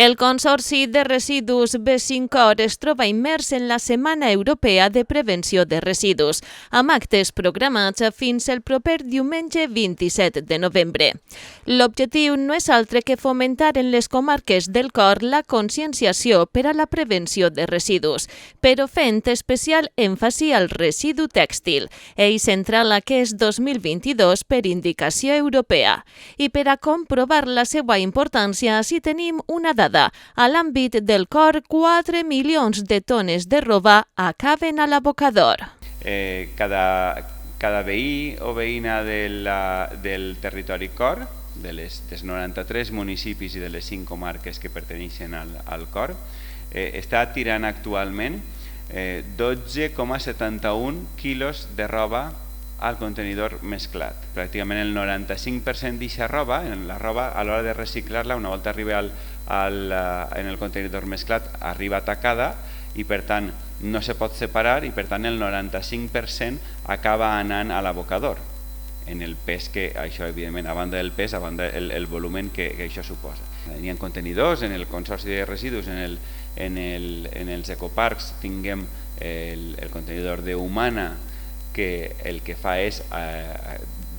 El Consorci de Residus B5OR es troba immers en la Setmana Europea de Prevenció de Residus, amb actes programats fins el proper diumenge 27 de novembre. L'objectiu no és altre que fomentar en les comarques del Cor la conscienciació per a la prevenció de residus, però fent especial èmfasi al residu tèxtil, eix central aquest 2022 per indicació europea. I per a comprovar la seva importància, si tenim una dada. A l'àmbit del Cor, 4 milions de tones de roba acaben a l'abocador. Cada veí o veïna del territori Cor, dels 93 municipis i de les 5 comarques que pertanyen al Cor, està tirant actualment 12,71 quilos de roba al contenidor mesclat. Pràcticament el 95% d'aquesta roba, la roba a l'hora de reciclar-la, una volta arriba en el contenidor mesclat, arriba tacada i per tant no se pot separar i per tant el 95% acaba anant a l'abocador, en el pes que això, evidentment, a banda del pes, a banda el volum que això suposa. Hi ha contenidors, en el Consorci de Residus, en els ecoparcs tinguem el contenidor d'Humana, que el que fa és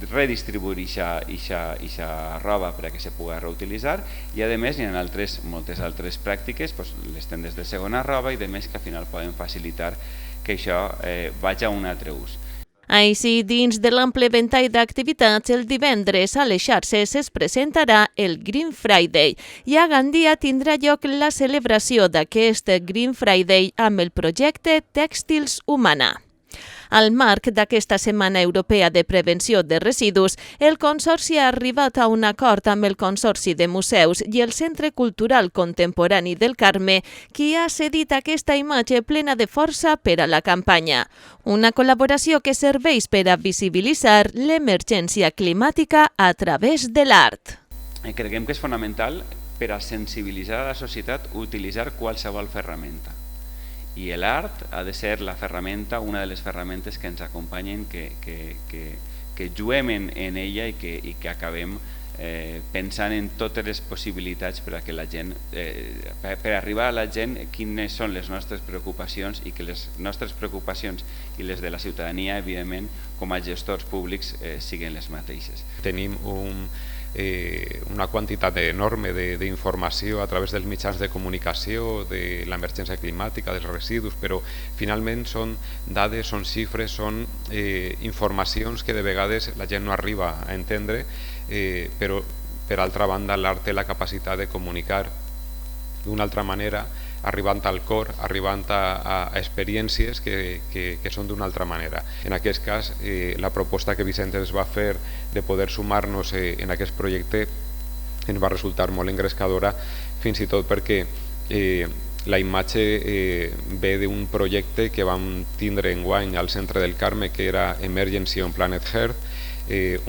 redistribuir aquesta roba per a que se pugui reutilitzar i a més hi ha moltes altres pràctiques, les tendes de segona roba i de més que al final poden facilitar que això vagi a un altre ús. Així, dins de l'ample ventall d'activitats, el divendres a les xarxes es presentarà el Green Friday i a Gandia tindrà lloc la celebració d'aquest Green Friday amb el projecte Tèxtils Humana. Al marc d'aquesta Setmana Europea de Prevenció de Residus, el Consorci ha arribat a un acord amb el Consorci de Museus i el Centre Cultural Contemporani del Carme, qui ha cedit aquesta imatge plena de força per a la campanya. Una col·laboració que serveix per a visibilitzar l'emergència climàtica a través de l'art. Creiem que és fonamental per a sensibilitzar a la societat utilitzar qualsevol ferramenta. I l'art ha de ser la ferramenta, una de les ferramentes que ens acompanyen, que juguem en ella i que acabem pensant en totes les possibilitats per a que la gent, per arribar a la gent quines són les nostres preocupacions i que les nostres preocupacions i les de la ciutadania, evidentment, com a gestors públics, siguin les mateixes. Tenim una quantitat enorme d'informació a través dels mitjans de comunicació, de l'emergència climàtica, dels residus, però finalment són dades, són xifres, són informacions que de vegades la gent no arriba a entendre, però per altra banda l'art té la capacitat de comunicar d'una altra manera, arribant al cor, arribant a experiències que són d'una altra manera. En aquest cas, la proposta que Vicent ens va fer de poder sumar-nos en aquest projecte ens va resultar molt engrescadora, fins i tot perquè la imatge ve d'un projecte que vam tindre enguany al Centre del Carme, que era Emergency on Planet Earth,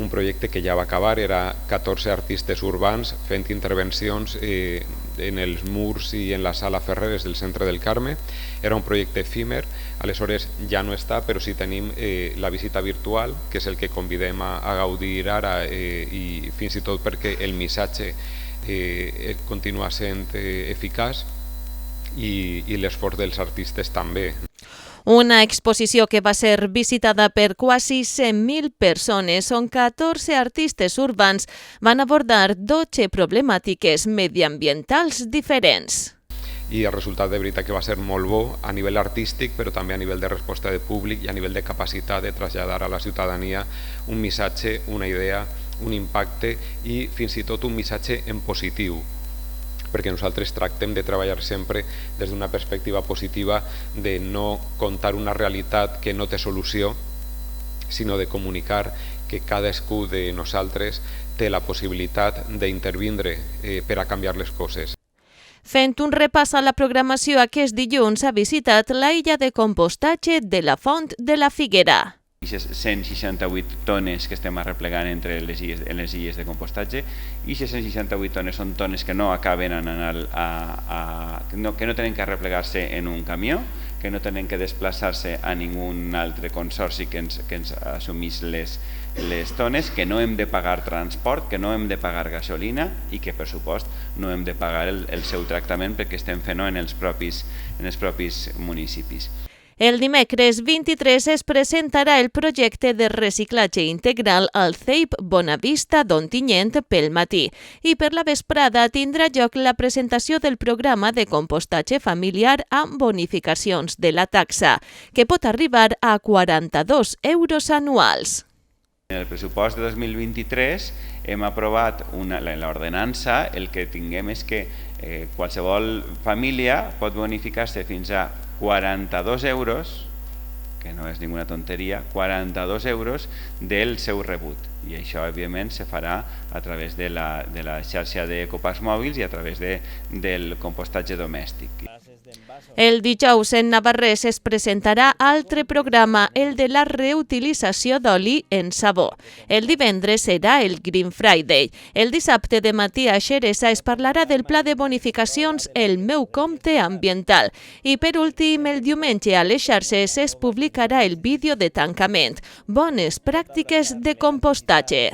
un projecte que ja va acabar, era 14 artistes urbans fent intervencions en els murs i en la sala Ferreres del Centre del Carme. Era un projecte efímer, aleshores ja no està, però sí tenim la visita virtual, que és el que convidem a gaudir ara, i fins i tot perquè el missatge continua sent eficaç i l'esforç dels artistes també. Una exposició que va ser visitada per quasi 100.000 persones, on 14 artistes urbans van abordar 12 problemàtiques mediambientals diferents. I el resultat de veritat que va ser molt bo a nivell artístic, però també a nivell de resposta de públic i a nivell de capacitat de traslladar a la ciutadania un missatge, una idea, un impacte i fins i tot un missatge en positiu, perquè nosaltres tractem de treballar sempre des d'una perspectiva positiva, de no contar una realitat que no té solució, sinó de comunicar que cadascú de nosaltres té la possibilitat d'intervindre per a canviar les coses. Fent un repàs a la programació, aquest dilluns ha visitat la illa de compostatge de la Font de la Figuera. 168 tones que estem arreplegant en les illes de compostatge, i 168 tones són tones que no acaben anant que no tenen que arreplegar-se en un camió, que no tenen que desplaçar-se a ningun altre consorci que ens assumís les tones, que no hem de pagar transport, que no hem de pagar gasolina i que, per supost, no hem de pagar el seu tractament perquè estem fent-ho en els propis municipis. El dimecres 23 es presentarà el projecte de reciclatge integral al CEIP Bonavista d'Ontinyent pel matí i per la vesprada tindrà lloc la presentació del programa de compostatge familiar amb bonificacions de la taxa, que pot arribar a 42 euros anuals. En el pressupost de 2023 hem aprovat l'ordenança, el que tinguem és que qualsevol família pot bonificar-se fins a 42 euros, que no és ninguna tonteria, 42 euros del seu rebut. I això, evidentment, se farà a través de la xarxa d'ecoparcs mòbils i a través del compostatge domèstic. El dijous en Navarrés es presentarà altre programa, el de la reutilització d'oli en sabó. El divendres serà el Green Friday. El dissabte de matí a Xeresa es parlarà del pla de bonificacions El meu compte ambiental. I per últim, el diumenge a les xarxes es publicarà el vídeo de tancament. Bones pràctiques de compostatge.